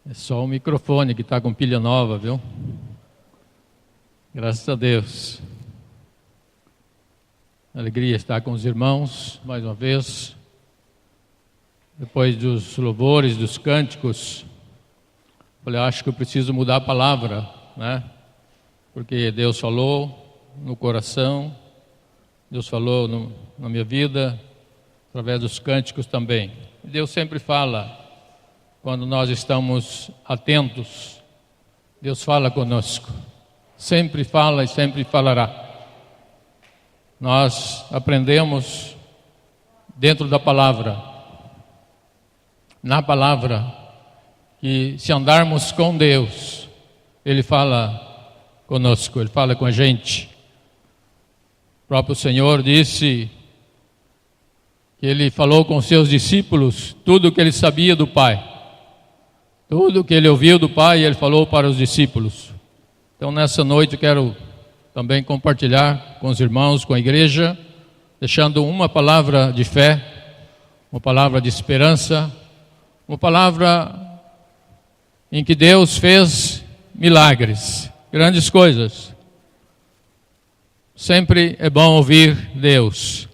É só o microfone que está com pilha nova, viu? Graças a Deus. Alegria estar com os irmãos, mais uma vez. Depois dos louvores, dos cânticos, falei, acho que eu preciso mudar a palavra, né? Porque Deus falou no coração, Deus falou na minha vida, através dos cânticos também. Deus sempre fala quando nós estamos atentos. Deus fala conosco, sempre fala e sempre falará. Nós aprendemos dentro da palavra, na palavra, que se andarmos com Deus, Ele fala conosco, Ele fala com a gente. O próprio Senhor disse que Ele falou com seus discípulos tudo o que Ele sabia do Pai. Tudo o que Ele ouviu do Pai, Ele falou para os discípulos. Então nessa noite eu quero também compartilhar com os irmãos, com a igreja, deixando uma palavra de fé, uma palavra de esperança, uma palavra em que Deus fez milagres, grandes coisas. Sempre é bom ouvir Deus.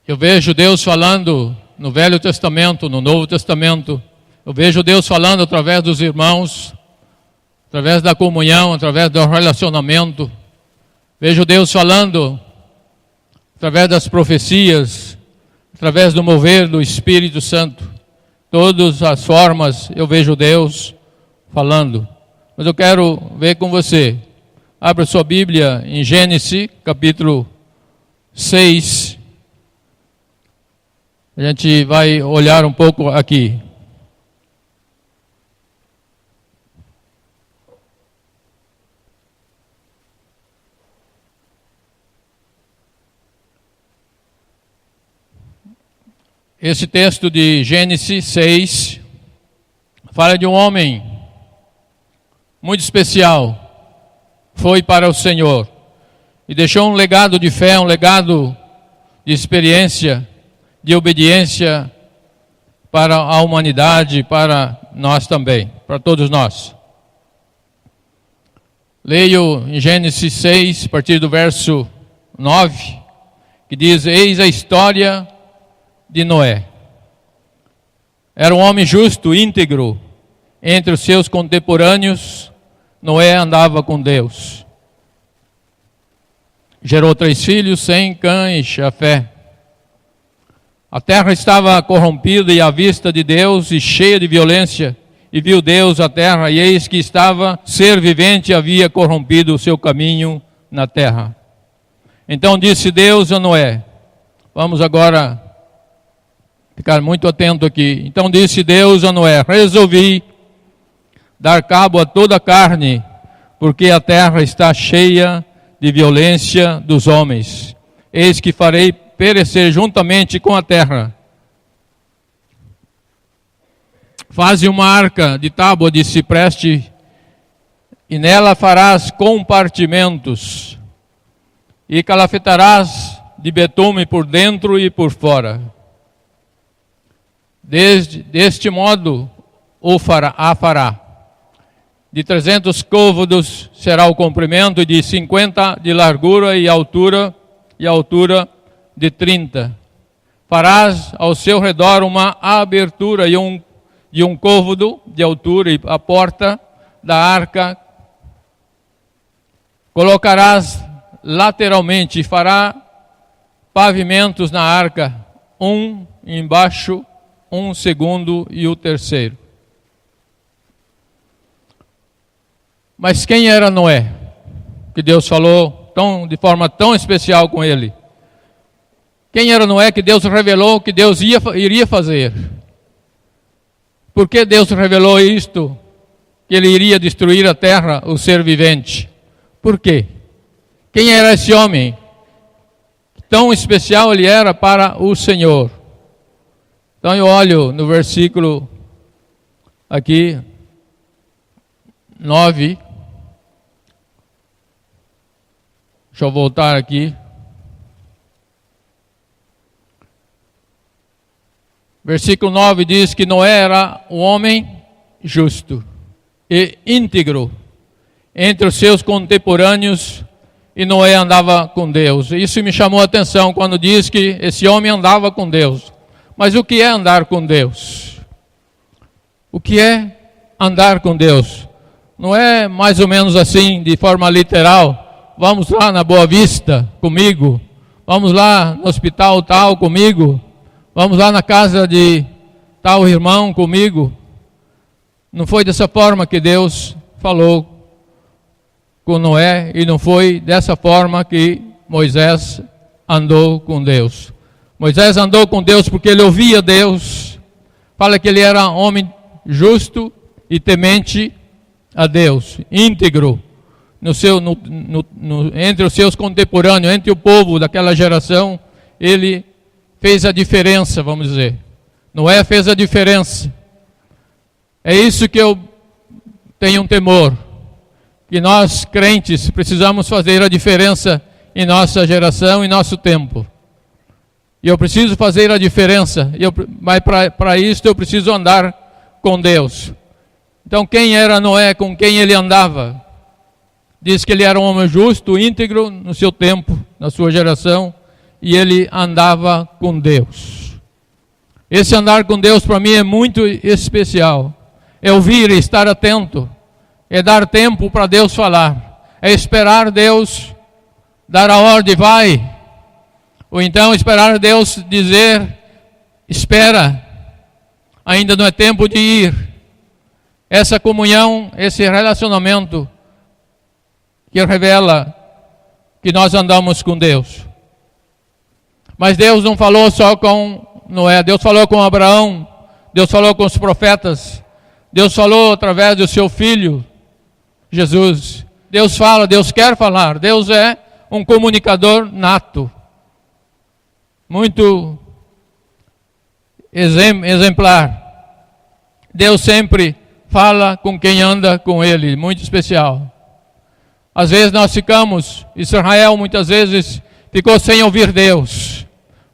Eu vejo Deus falando no Velho Testamento, no Novo Testamento. Eu vejo Deus falando através dos irmãos, através da comunhão, através do relacionamento. Vejo Deus falando através das profecias, através do mover do Espírito Santo. Todas as formas eu vejo Deus falando. Mas eu quero ver com você. Abra sua Bíblia em Gênesis, capítulo 6. A gente vai olhar um pouco aqui. Esse texto de Gênesis 6 fala de um homem muito especial. Foi para o Senhor e deixou um legado de fé, um legado de experiência, de obediência para a humanidade, para nós também, para todos nós. Leio em Gênesis 6, a partir do verso 9, que diz: Eis a história de Noé. Era um homem justo, íntegro. Entre os seus contemporâneos, Noé andava com Deus. Gerou 3 filhos, Sem, Cã e Jafé. A terra estava corrompida e à vista de Deus e cheia de violência. E viu Deus a terra, e eis que estava ser vivente, havia corrompido o seu caminho na terra. Então disse Deus a Noé, vamos agora ficar muito atento aqui. Então disse Deus a Noé, resolvi dar cabo a toda a carne, porque a terra está cheia de violência dos homens. Eis que farei perecer juntamente com a terra. Faze uma arca de tábua de cipreste, e nela farás compartimentos, e calafetarás de betume por dentro e por fora. Deste modo a fará. De 300 côvados será o comprimento, e de 50 de largura, e altura de 30. Farás ao seu redor uma abertura de um côvado de altura, e a porta da arca colocarás lateralmente, e fará pavimentos na arca, um embaixo, um segundo e o terceiro. Mas quem era Noé? Que Deus falou de forma tão especial com ele. Quem era Noé que Deus revelou que Deus iria fazer? Por que Deus revelou isto? Que Ele iria destruir a terra, o ser vivente. Por quê? Quem era esse homem? Tão especial ele era para o Senhor. Então eu olho no versículo aqui, 9. Deixa eu voltar aqui. Versículo 9 diz que Noé era um homem justo e íntegro entre os seus contemporâneos, e Noé andava com Deus. Isso me chamou a atenção quando diz que esse homem andava com Deus. Mas o que é andar com Deus? O que é andar com Deus? Não é mais ou menos assim, de forma literal. Vamos lá na Boa Vista comigo. Vamos lá no hospital tal comigo. Vamos lá na casa de tal irmão comigo. Não foi dessa forma que Deus falou com Noé, e não foi dessa forma que Moisés andou com Deus. Moisés andou com Deus porque ele ouvia Deus. Fala que ele era homem justo e temente a Deus, íntegro entre os seus contemporâneos, entre o povo daquela geração. Ele fez a diferença, vamos dizer. Noé fez a diferença. É isso que eu tenho um temor, que nós crentes precisamos fazer a diferença em nossa geração, em nosso tempo. E eu preciso fazer a diferença, mas para isso eu preciso andar com Deus. Então, quem era Noé, com quem ele andava? Diz que ele era um homem justo, íntegro no seu tempo, na sua geração, e ele andava com Deus. Esse andar com Deus para mim é muito especial. É ouvir e estar atento, é dar tempo para Deus falar, é esperar Deus dar a ordem, vai. Ou então esperar Deus dizer, espera, ainda não é tempo de ir. Essa comunhão, esse relacionamento que revela que nós andamos com Deus. Mas Deus não falou só com Noé, Deus falou com Abraão, Deus falou com os profetas, Deus falou através do seu filho, Jesus. Deus fala, Deus quer falar, Deus é um comunicador nato. Muito exemplar. Deus sempre fala com quem anda com Ele, muito especial. Às vezes nós ficamos, Israel muitas vezes ficou sem ouvir Deus,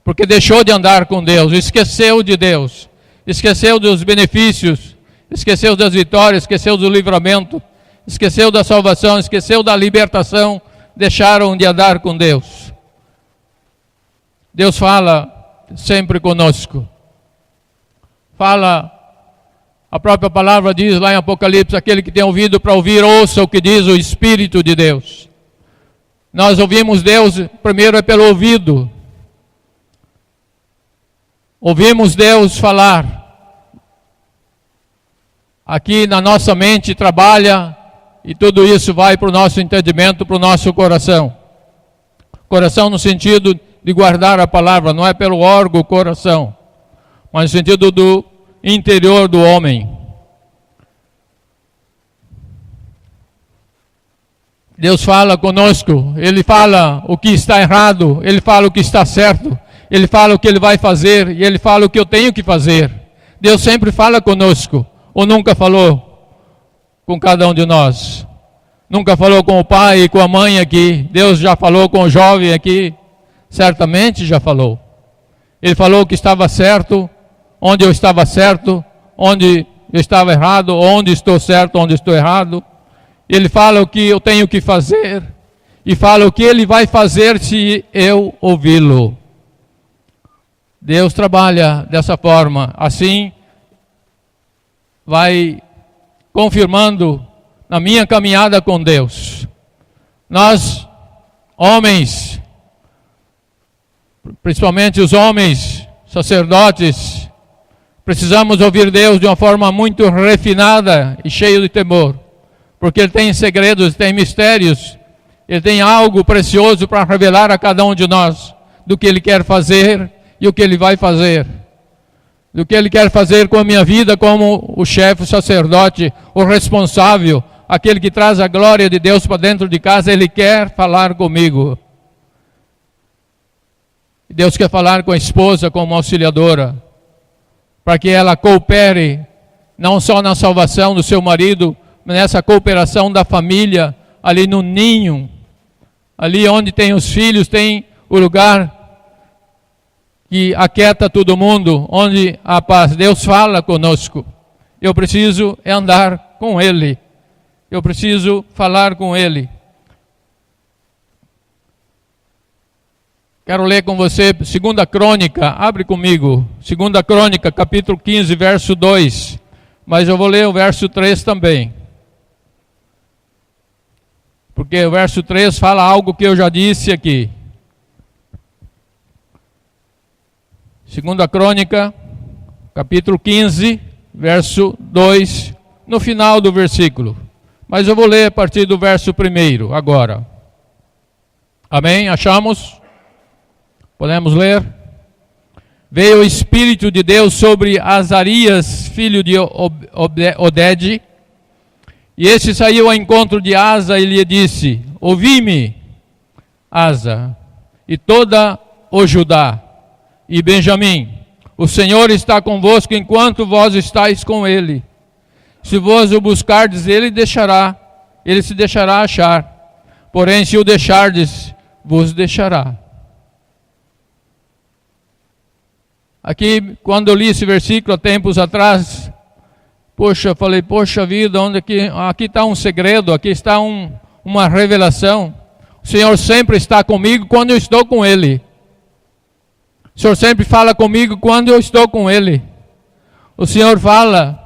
porque deixou de andar com Deus, esqueceu de Deus, esqueceu dos benefícios, esqueceu das vitórias, esqueceu do livramento, esqueceu da salvação, esqueceu da libertação, deixaram de andar com Deus. Deus fala sempre conosco. Fala, a própria palavra diz lá em Apocalipse, aquele que tem ouvido para ouvir, ouça o que diz o Espírito de Deus. Nós ouvimos Deus, primeiro é pelo ouvido. Ouvimos Deus falar. Aqui na nossa mente trabalha e tudo isso vai para o nosso entendimento, para o nosso coração. Coração no sentido de guardar a palavra, não é pelo órgão coração, mas no sentido do interior do homem. Deus fala conosco, Ele fala o que está errado, Ele fala o que está certo, Ele fala o que Ele vai fazer e Ele fala o que eu tenho que fazer. Deus sempre fala conosco, ou nunca falou com cada um de nós? Nunca falou com o pai e com a mãe aqui? Deus já falou com o jovem aqui? Certamente já falou. Ele falou que estava certo, onde eu estava certo, onde eu estava errado, onde estou certo, onde estou errado. Ele fala o que eu tenho que fazer e fala o que Ele vai fazer se eu ouvi-lo. Deus trabalha dessa forma, assim vai confirmando na minha caminhada com Deus. Nós, homens, principalmente os homens, sacerdotes, precisamos ouvir Deus de uma forma muito refinada e cheia de temor, porque Ele tem segredos, tem mistérios, Ele tem algo precioso para revelar a cada um de nós, do que Ele quer fazer e o que Ele vai fazer, do que Ele quer fazer com a minha vida como o chefe, o sacerdote, o responsável, aquele que traz a glória de Deus para dentro de casa. Ele quer falar comigo. Deus quer falar com a esposa como auxiliadora, para que ela coopere, não só na salvação do seu marido, mas nessa cooperação da família, ali no ninho, ali onde tem os filhos, tem o lugar que aquieta todo mundo, onde a paz. Deus fala conosco. eu preciso andar com Ele. Eu preciso falar com Ele. Quero ler com você 2 Crônica, abre comigo. 2 Crônica, capítulo 15, verso 2. Mas eu vou ler o verso 3 também. Porque o verso 3 fala algo que eu já disse aqui. 2 Crônica, capítulo 15, verso 2, no final do versículo. Mas eu vou ler a partir do verso 1 agora. Amém? Achamos? Podemos ler? Veio o Espírito de Deus sobre Azarias, filho de Oded, e este saiu ao encontro de Asa e lhe disse: ouvi-me, Asa, e toda o Judá, e Benjamim, o Senhor está convosco enquanto vós estáis com ele. Se vós o buscardes, ele se deixará achar. Porém, se o deixardes, vos deixará. Aqui, quando eu li esse versículo há tempos atrás, falei, poxa vida, aqui está um segredo, aqui está uma revelação. O Senhor sempre está comigo quando eu estou com Ele. O Senhor sempre fala comigo quando eu estou com Ele. O Senhor fala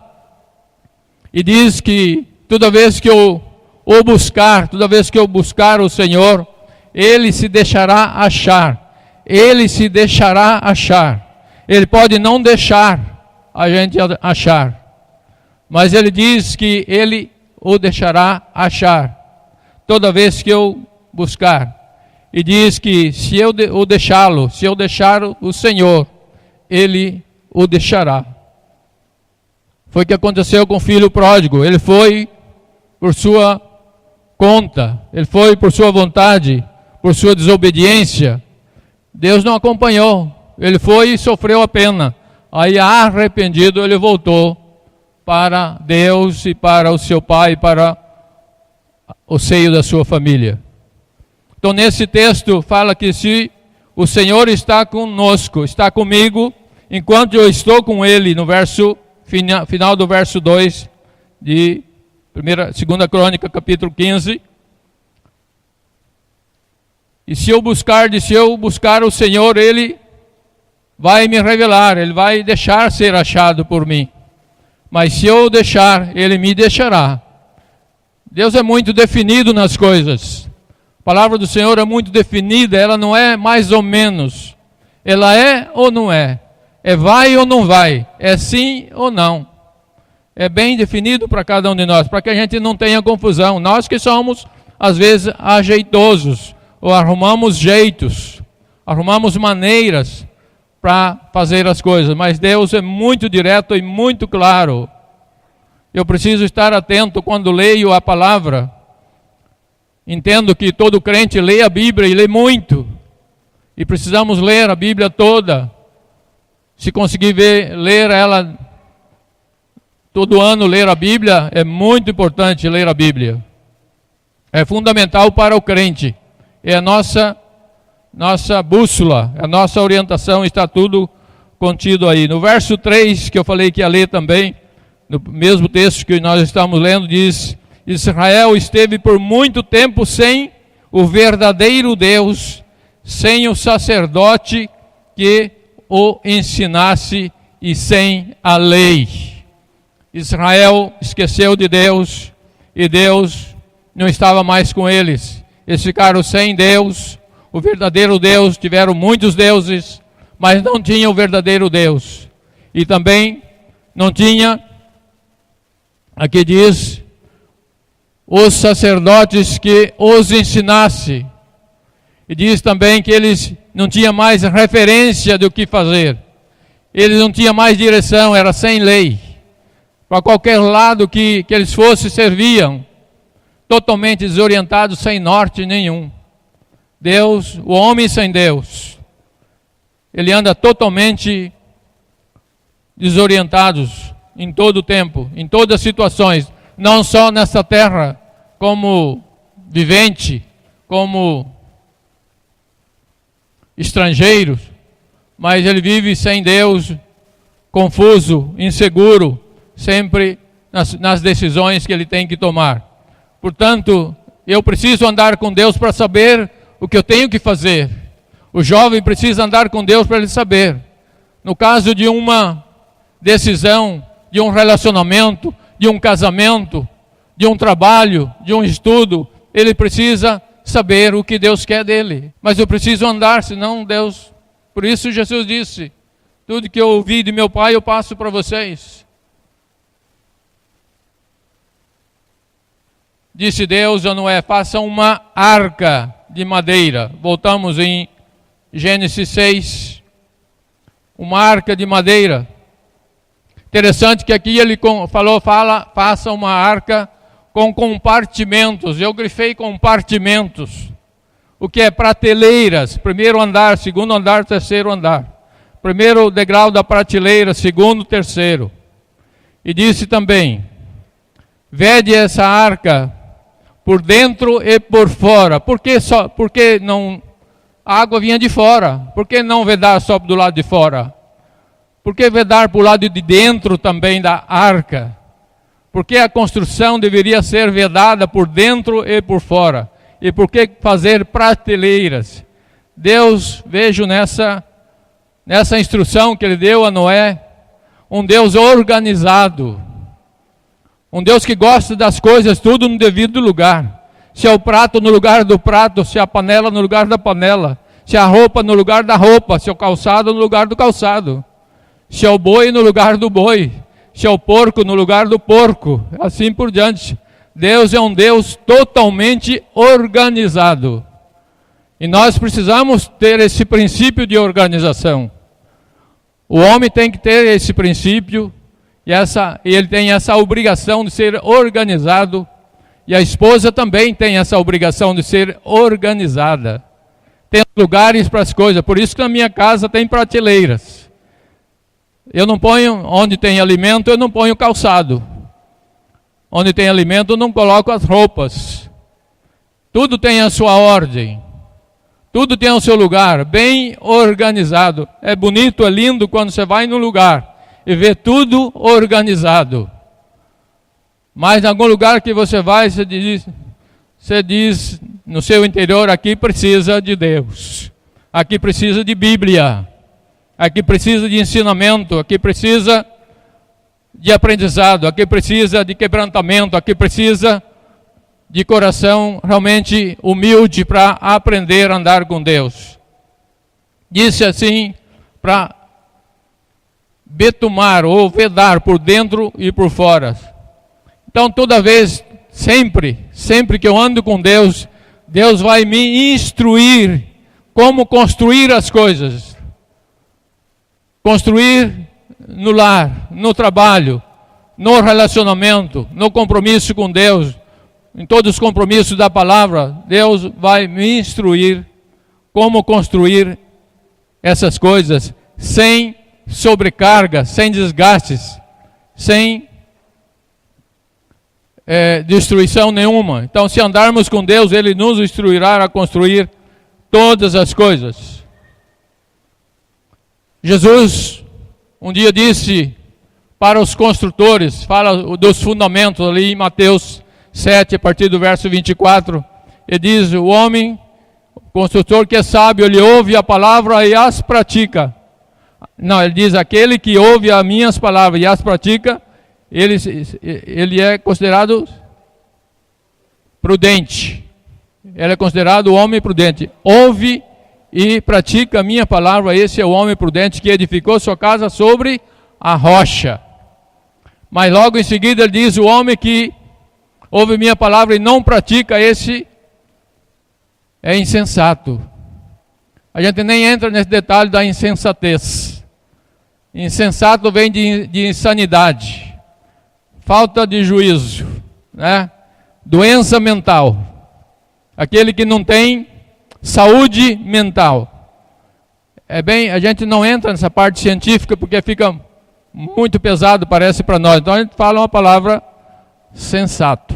e diz que toda vez que eu buscar o Senhor, Ele se deixará achar. Ele se deixará achar. Ele pode não deixar a gente achar, mas Ele diz que Ele o deixará achar, toda vez que eu buscar. E diz que se eu deixar o Senhor, Ele o deixará. Foi o que aconteceu com o filho pródigo. Ele foi por sua conta, ele foi por sua vontade, por sua desobediência. Deus não acompanhou. Ele foi e sofreu a pena. Aí, arrependido, ele voltou para Deus e para o seu pai, para o seio da sua família. Então, nesse texto, fala que se o Senhor está conosco, está comigo, enquanto eu estou com Ele, no final do verso 2 de 2 Crônica, capítulo 15. E se eu buscar o Senhor, Ele vai me revelar, Ele vai deixar ser achado por mim. Mas se eu deixar, Ele me deixará. Deus é muito definido nas coisas. A palavra do Senhor é muito definida, ela não é mais ou menos. Ela é ou não é. É vai ou não vai. É sim ou não. É bem definido para cada um de nós, para que a gente não tenha confusão. Nós que somos, às vezes, ajeitosos, ou arrumamos jeitos, arrumamos maneiras para fazer as coisas, mas Deus é muito direto e muito claro. Eu preciso estar atento quando leio a palavra. Entendo que todo crente lê a Bíblia e lê muito, e precisamos ler a Bíblia toda. Se conseguir ler ela todo ano, ler a Bíblia, é muito importante ler a Bíblia. É fundamental para o crente. É a nossa bússola, a nossa orientação, está tudo contido aí. No verso 3, que eu falei que ia ler também, no mesmo texto que nós estamos lendo, diz: Israel esteve por muito tempo sem o verdadeiro Deus, sem o sacerdote que o ensinasse e sem a lei. Israel esqueceu de Deus e Deus não estava mais com eles. Eles ficaram sem Deus. O verdadeiro Deus, tiveram muitos deuses, mas não tinha o verdadeiro Deus. E também não tinha, aqui diz, os sacerdotes que os ensinasse. E diz também que eles não tinham mais referência do que fazer. Eles não tinham mais direção, era sem lei. Para qualquer lado que eles fossem, serviam. Totalmente desorientados, sem norte nenhum. Deus, o homem sem Deus, ele anda totalmente desorientado em todo o tempo, em todas as situações, não só nessa terra, como vivente, como estrangeiro, mas ele vive sem Deus, confuso, inseguro, sempre nas decisões que ele tem que tomar. Portanto, eu preciso andar com Deus para saber o que eu tenho que fazer. O jovem precisa andar com Deus para ele saber. No caso de uma decisão, de um relacionamento, de um casamento, de um trabalho, de um estudo, ele precisa saber o que Deus quer dele. Mas eu preciso andar, senão Deus... Por isso Jesus disse, tudo que eu ouvi de meu Pai eu passo para vocês. Disse Deus a Noé, faça uma arca de madeira. Voltamos em Gênesis 6. Uma arca de madeira. Interessante que aqui ele faça uma arca com compartimentos. Eu grifei compartimentos. O que é prateleiras? Primeiro andar, segundo andar, terceiro andar. Primeiro degrau da prateleira, segundo, terceiro. E disse também, vede essa arca por dentro e por fora. Por que não... A água vinha de fora. Por que não vedar só do lado de fora? Por que vedar para o lado de dentro também da arca? Por que a construção deveria ser vedada por dentro e por fora? E por que fazer prateleiras? Deus, vejo nessa instrução que ele deu a Noé, um Deus organizado. Um Deus que gosta das coisas tudo no devido lugar. Se é o prato no lugar do prato, se é a panela no lugar da panela, se é a roupa no lugar da roupa, se é o calçado no lugar do calçado, se é o boi no lugar do boi, se é o porco no lugar do porco, assim por diante. Deus é um Deus totalmente organizado. E nós precisamos ter esse princípio de organização. O homem tem que ter esse princípio, e ele tem essa obrigação de ser organizado. E a esposa também tem essa obrigação de ser organizada. Tem lugares para as coisas. Por isso que na minha casa tem prateleiras. Eu não ponho, onde tem alimento, eu não ponho calçado. Onde tem alimento, eu não coloco as roupas. Tudo tem a sua ordem. Tudo tem o seu lugar, bem organizado. É bonito, é lindo quando você vai no lugar e vê tudo organizado. Mas em algum lugar que você vai, você diz no seu interior, aqui precisa de Deus. Aqui precisa de Bíblia. Aqui precisa de ensinamento. Aqui precisa de aprendizado. Aqui precisa de quebrantamento. Aqui precisa de coração realmente humilde para aprender a andar com Deus. Disse assim, para betumar ou vedar por dentro e por fora. Então toda vez, sempre que eu ando com Deus, Deus vai me instruir como construir as coisas. Construir no lar, no trabalho, no relacionamento, no compromisso com Deus, em todos os compromissos da palavra, Deus vai me instruir como construir essas coisas sem sobrecarga, sem desgastes, sem destruição nenhuma. Então, se andarmos com Deus, Ele nos instruirá a construir todas as coisas. Jesus um dia disse para os construtores, fala dos fundamentos ali em Mateus 7, a partir do verso 24, ele diz, o homem, o construtor que é sábio, ele ouve a palavra e as pratica. Não, ele diz, aquele que ouve as minhas palavras e as pratica, ele é considerado prudente. Ele é considerado o homem prudente. Ouve e pratica a minha palavra, esse é o homem prudente que edificou sua casa sobre a rocha. Mas logo em seguida ele diz, o homem que ouve minha palavra e não pratica, esse é insensato. A gente nem entra nesse detalhe da insensatez. Insensato vem de insanidade, falta de juízo, né? Doença mental. Aquele que não tem saúde mental. A gente não entra nessa parte científica porque fica muito pesado, parece para nós. Então a gente fala uma palavra sensato,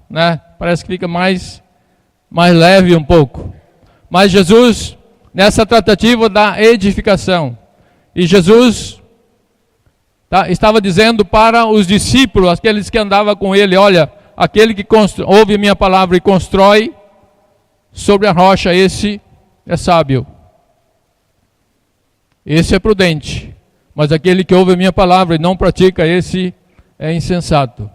né? Parece que fica mais leve um pouco. Mas Jesus, nessa tratativa da edificação, e Jesus Estava dizendo para os discípulos, aqueles que andavam com ele: olha, aquele que ouve a minha palavra e constrói sobre a rocha, esse é sábio, esse é prudente. Mas aquele que ouve a minha palavra e não pratica, esse é insensato.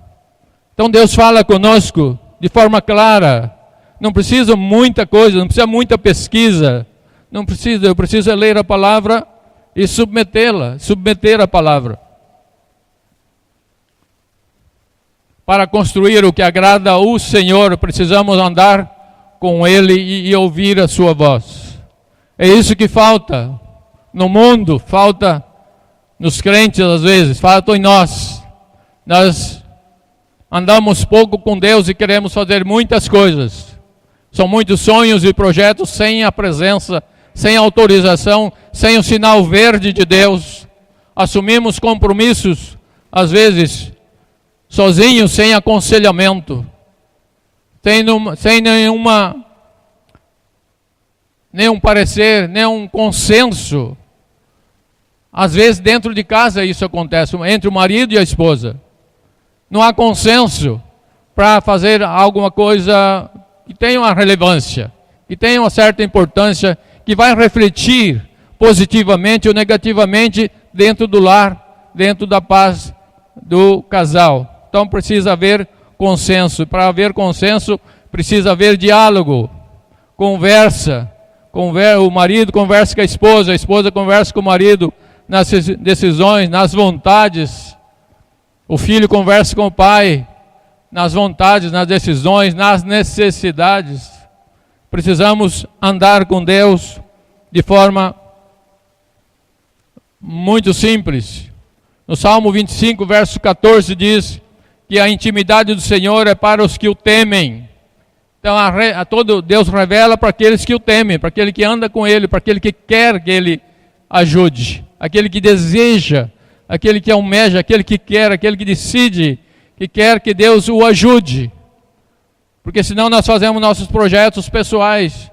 Então Deus fala conosco de forma clara. Não precisa muita coisa, não precisa muita pesquisa. Não precisa, eu preciso ler a palavra e submeter a palavra. Para construir o que agrada ao Senhor, precisamos andar com Ele e ouvir a sua voz. É isso que falta no mundo, falta nos crentes às vezes, falta em nós. Nós andamos pouco com Deus e queremos fazer muitas coisas. São muitos sonhos e projetos sem a presença, sem a autorização, sem o sinal verde de Deus. Assumimos compromissos, às vezes, sozinhos, sem aconselhamento, sem nenhum parecer, nenhum consenso. Às vezes dentro de casa isso acontece, entre o marido e a esposa. Não há consenso para fazer alguma coisa que tenha uma relevância, que tenha uma certa importância, que vai refletir positivamente ou negativamente dentro do lar, dentro da paz do casal. Então precisa haver consenso. Para haver consenso, precisa haver diálogo, conversa. O marido conversa com a esposa conversa com o marido nas decisões, nas vontades. O filho conversa com o pai nas vontades, nas decisões, nas necessidades. Precisamos andar com Deus de forma muito simples. No Salmo 25, verso 14 diz que a intimidade do Senhor é para os que o temem. Então todo Deus revela para aqueles que o temem, para aquele que anda com Ele, para aquele que quer que Ele ajude, aquele que deseja, aquele que almeja, aquele que quer, aquele que decide, que quer que Deus o ajude. Porque senão nós fazemos nossos projetos pessoais,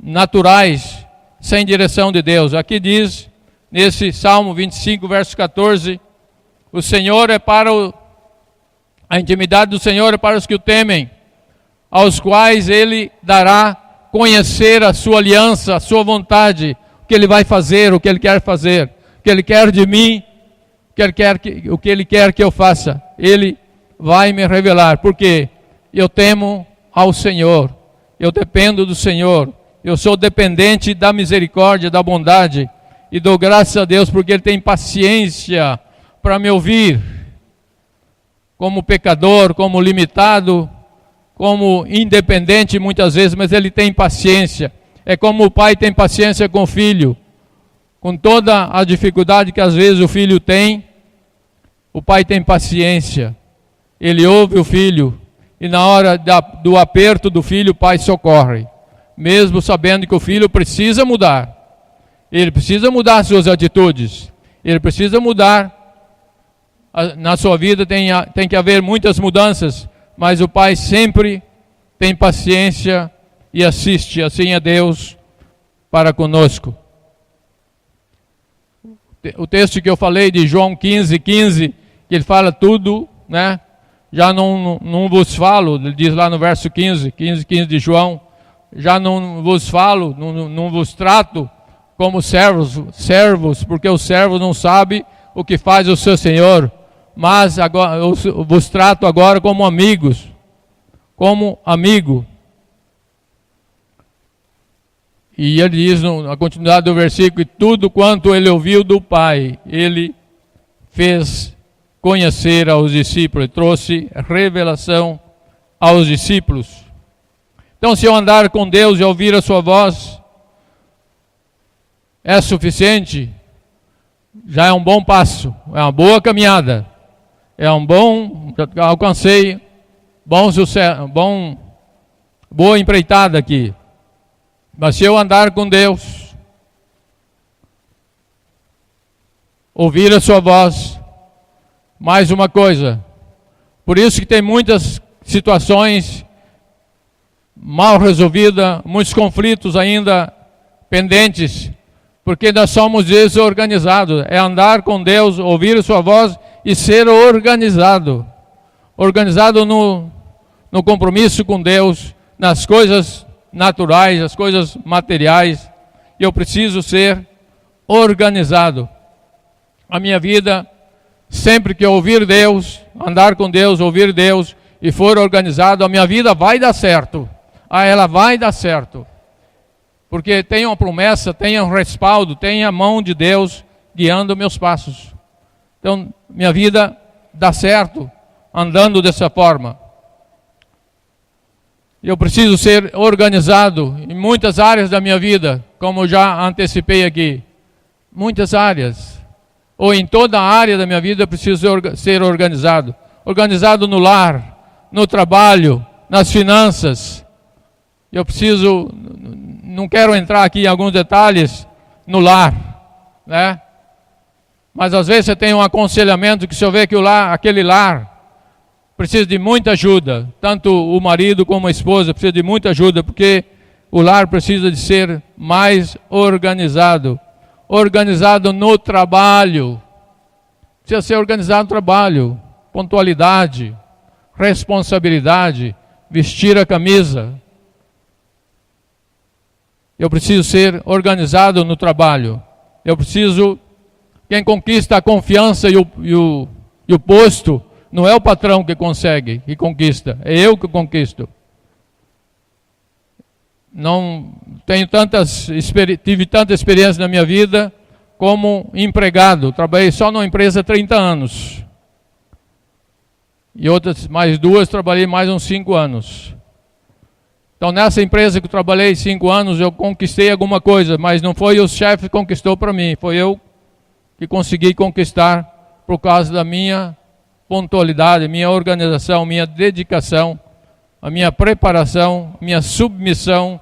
naturais, sem direção de Deus. Aqui diz, nesse Salmo 25, verso 14, o Senhor é para a intimidade do Senhor é para os que o temem, aos quais Ele dará conhecer a sua aliança, a sua vontade, o que Ele vai fazer, o que Ele quer fazer, o que Ele quer de mim, o que Ele quer que eu faça. Ele vai me revelar, porque eu temo ao Senhor, eu dependo do Senhor, eu sou dependente da misericórdia, da bondade, e dou graças a Deus porque Ele tem paciência para me ouvir, como pecador, como limitado, como independente muitas vezes, mas Ele tem paciência. É como o pai tem paciência com o filho, com toda a dificuldade que às vezes o filho tem, o pai tem paciência, ele ouve o filho, e na hora do aperto do filho, o pai socorre, mesmo sabendo que o filho precisa mudar. Ele precisa mudar suas atitudes, ele precisa mudar, na sua vida tem que haver muitas mudanças, mas o pai sempre tem paciência e assiste, assim é Deus para conosco. O texto que eu falei de João 15, que ele fala tudo, né? Já não vos falo, ele diz lá no verso 15 de João, já não vos falo, não vos trato como servos, porque o servo não sabe o que faz o seu Senhor, mas agora eu vos trato agora como amigos, como amigo. E ele diz na continuidade do versículo, e tudo quanto ele ouviu do Pai, ele fez conhecer aos discípulos, trouxe revelação aos discípulos. Então, se eu andar com Deus e ouvir a sua voz, é suficiente, já é um bom passo, é uma boa caminhada, alcancei bom sucesso, boa empreitada aqui. Mas se eu andar com Deus, ouvir a sua voz, mais uma coisa, por isso que tem muitas situações mal resolvidas, muitos conflitos ainda pendentes, porque nós somos desorganizados. É andar com Deus, ouvir sua voz e ser organizado. Organizado no compromisso com Deus, nas coisas naturais, as coisas materiais. Eu preciso ser organizado. A minha vida, sempre que eu ouvir Deus, andar com Deus, ouvir Deus e for organizado, a minha vida vai dar certo. Ela vai dar certo. Porque tem uma promessa, tem um respaldo, tem a mão de Deus guiando meus passos. Então, minha vida dá certo andando dessa forma. Eu preciso ser organizado em muitas áreas da minha vida, como eu já antecipei aqui. Muitas áreas. Ou em toda a área da minha vida eu preciso ser organizado. Organizado no lar, no trabalho, nas finanças. Eu preciso, não quero entrar aqui em alguns detalhes, no lar, né? Mas às vezes você tem um aconselhamento que você vê que aquele lar precisa de muita ajuda. Tanto o marido como a esposa precisa de muita ajuda, porque o lar precisa de ser mais organizado. Organizado no trabalho. Precisa ser organizado no trabalho. Pontualidade, responsabilidade, vestir a camisa. Eu preciso ser organizado no trabalho. Eu preciso... Quem conquista a confiança e o posto, não é o patrão que consegue e conquista, é eu que conquisto. Não tenho tive tanta experiência na minha vida como empregado. Trabalhei só numa empresa 30 anos. E outras, mais duas, trabalhei mais uns 5 anos. Então, nessa empresa que eu trabalhei 5 anos, eu conquistei alguma coisa, mas não foi o chefe que conquistou para mim, foi eu que consegui conquistar por causa da minha pontualidade, minha organização, minha dedicação, a minha preparação, minha submissão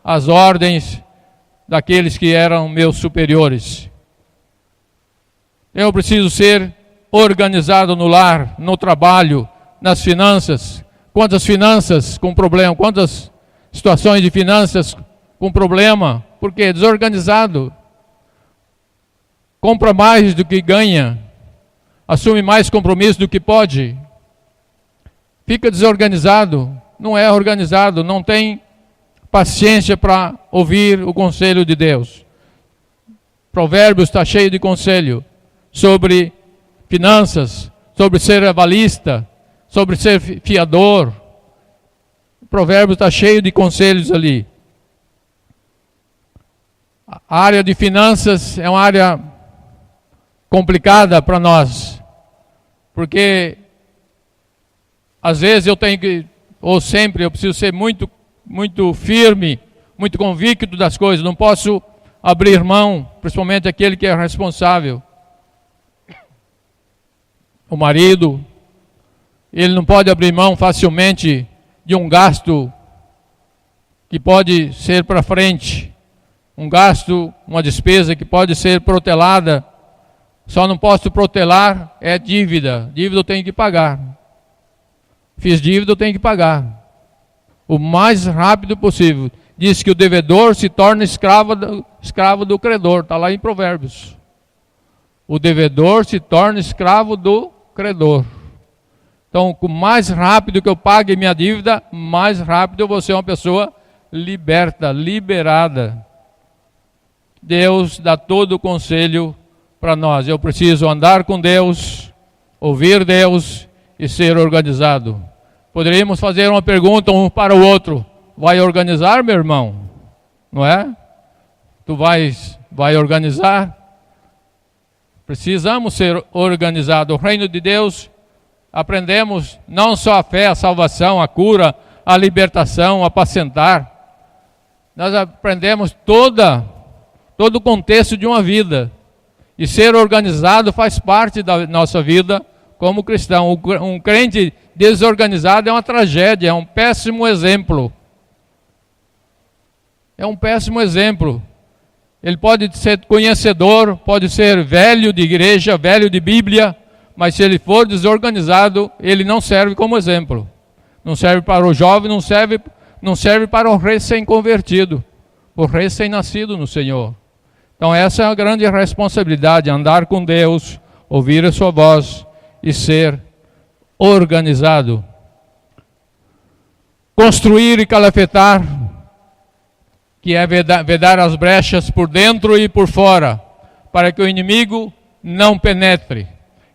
às ordens daqueles que eram meus superiores. Eu preciso ser organizado no lar, no trabalho, nas finanças. Quantas finanças com problema, quantas situações de finanças com problema, porque desorganizado. Compra mais do que ganha, assume mais compromisso do que pode, fica desorganizado, não é organizado, não tem paciência para ouvir o conselho de Deus. Provérbios está cheio de conselho sobre finanças, sobre ser avalista, sobre ser fiador. Provérbios está cheio de conselhos ali. A área de finanças é uma área complicada para nós, porque às vezes eu tenho que, ou sempre eu preciso ser muito firme, muito convicto das coisas, não posso abrir mão, principalmente aquele que é responsável. O marido, ele não pode abrir mão facilmente de um gasto que pode ser para frente, um gasto, uma despesa que pode ser protelada. Só não posso protelar, é dívida. Dívida eu tenho que pagar. Fiz dívida, eu tenho que pagar. O mais rápido possível. Diz que o devedor se torna escravo do credor. Está lá em Provérbios. O devedor se torna escravo do credor. Então, o mais rápido que eu pague minha dívida, mais rápido eu vou ser uma pessoa liberta, liberada. Deus dá todo o conselho para nós. Eu preciso andar com Deus, ouvir Deus e ser organizado. Poderíamos fazer uma pergunta um para o outro. Vai organizar, meu irmão? Não é? Tu vai organizar? Precisamos ser organizados. O reino de Deus, aprendemos não só a fé, a salvação, a cura, a libertação, a apacentar. Nós aprendemos todo o contexto de uma vida. E ser organizado faz parte da nossa vida como cristão. Um crente desorganizado é uma tragédia, é um péssimo exemplo. É um péssimo exemplo. Ele pode ser conhecedor, pode ser velho de igreja, velho de Bíblia, mas se ele for desorganizado, ele não serve como exemplo. Não serve para o jovem, não serve para o recém-convertido, o recém-nascido no Senhor. Então essa é a grande responsabilidade, andar com Deus, ouvir a sua voz e ser organizado. Construir e calafetar, que é vedar as brechas por dentro e por fora, para que o inimigo não penetre.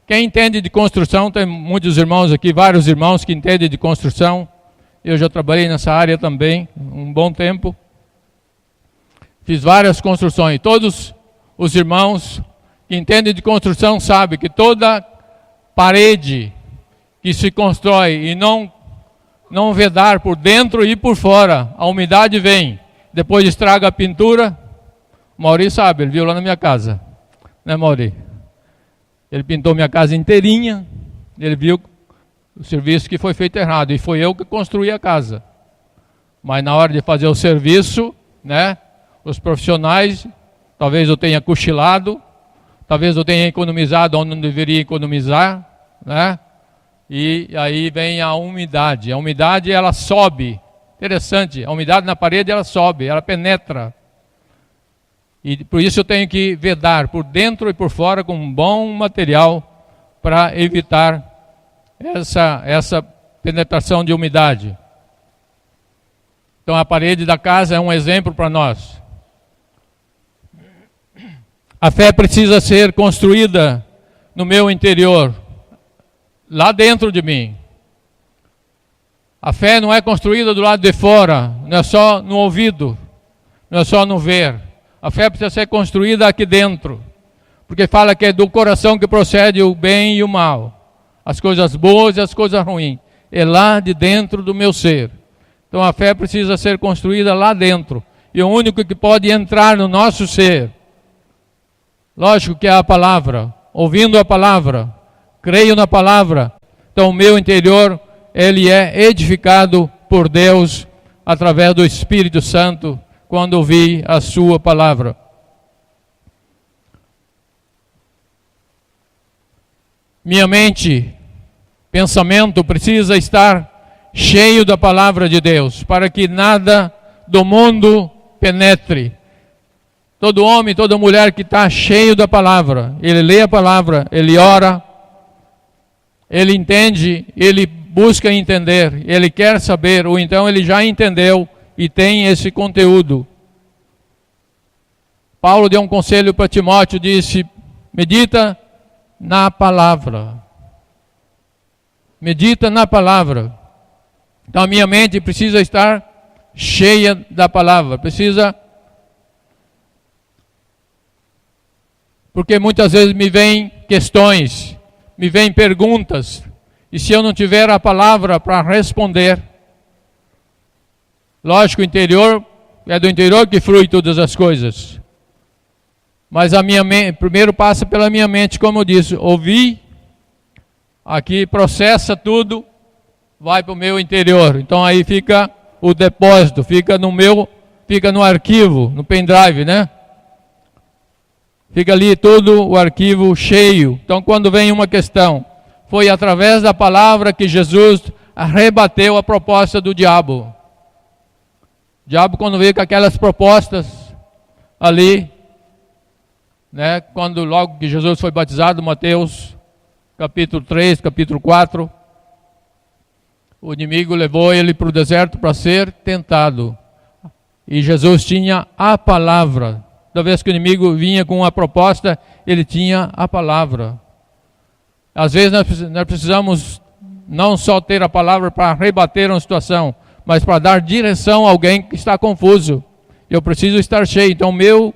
Quem entende de construção, tem muitos irmãos aqui, vários irmãos que entendem de construção. Eu já trabalhei nessa área também, um bom tempo. Fiz várias construções. Todos os irmãos que entendem de construção sabem que toda parede que se constrói e não vedar por dentro e por fora, a umidade vem, depois estraga a pintura. O Mauri sabe, ele viu lá na minha casa, né, Mauri? Ele pintou minha casa inteirinha, ele viu o serviço que foi feito errado, e foi eu que construí a casa. Mas na hora de fazer o serviço, né, os profissionais, talvez eu tenha cochilado, talvez eu tenha economizado onde não deveria economizar, né? E aí vem a umidade. A umidade, ela sobe. Interessante, a umidade na parede, ela sobe, ela penetra. E por isso eu tenho que vedar por dentro e por fora com um bom material para evitar essa penetração de umidade. Então a parede da casa é um exemplo para nós. A fé precisa ser construída no meu interior, lá dentro de mim. A fé não é construída do lado de fora, não é só no ouvido, não é só no ver. A fé precisa ser construída aqui dentro, porque fala que é do coração que procede o bem e o mal, as coisas boas e as coisas ruins. É lá de dentro do meu ser. Então a fé precisa ser construída lá dentro. E o único que pode entrar no nosso ser, lógico que é a palavra. Ouvindo a palavra, creio na palavra. Então o meu interior, ele é edificado por Deus através do Espírito Santo, quando ouvi a sua palavra. Minha mente, pensamento precisa estar cheio da palavra de Deus, para que nada do mundo penetre. Todo homem, toda mulher que está cheio da palavra, ele lê a palavra, ele ora, ele entende, ele busca entender, ele quer saber, ou então ele já entendeu e tem esse conteúdo. Paulo deu um conselho para Timóteo, disse: medita na palavra. Medita na palavra. Então a minha mente precisa estar cheia da palavra, precisa. Porque muitas vezes me vêm questões, me vêm perguntas, e se eu não tiver a palavra para responder, lógico, o interior, é do interior que flui todas as coisas. Mas a minha mente, primeiro passa pela minha mente, como eu disse, ouvi, aqui processa tudo, vai para o meu interior. Então aí fica o depósito, fica no arquivo, no pendrive, né? Fica ali todo o arquivo cheio. Então quando vem uma questão, foi através da palavra que Jesus rebateu a proposta do diabo. O diabo, quando veio com aquelas propostas ali, né, quando logo que Jesus foi batizado, Mateus capítulo 3, capítulo 4, o inimigo levou ele para o deserto para ser tentado. E Jesus tinha a palavra. Toda vez que o inimigo vinha com uma proposta, ele tinha a palavra. Às vezes nós precisamos não só ter a palavra para rebater uma situação, mas para dar direção a alguém que está confuso. Eu preciso estar cheio. Então meu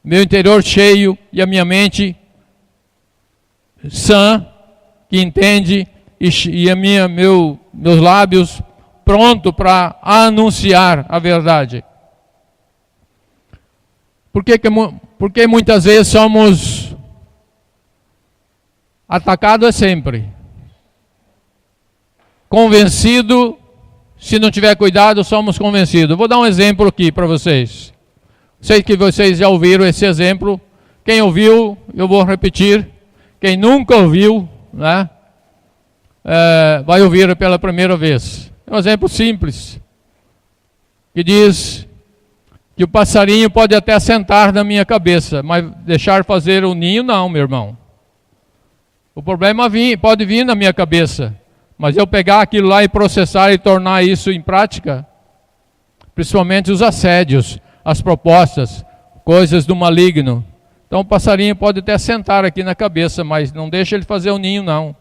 interior cheio e a minha mente sã, que entende, e meus lábios pronto para anunciar a verdade. Porque muitas vezes somos atacados sempre. Convencido, se não tiver cuidado, somos convencidos. Vou dar um exemplo aqui para vocês. Sei que vocês já ouviram esse exemplo. Quem ouviu, eu vou repetir. Quem nunca ouviu, né, vai ouvir pela primeira vez. É um exemplo simples, que diz: que o passarinho pode até assentar na minha cabeça, mas deixar fazer o ninho não, meu irmão. O problema pode vir na minha cabeça, mas eu pegar aquilo lá e processar e tornar isso em prática, principalmente os assédios, as propostas, coisas do maligno. Então o passarinho pode até sentar aqui na cabeça, mas não deixa ele fazer o ninho não.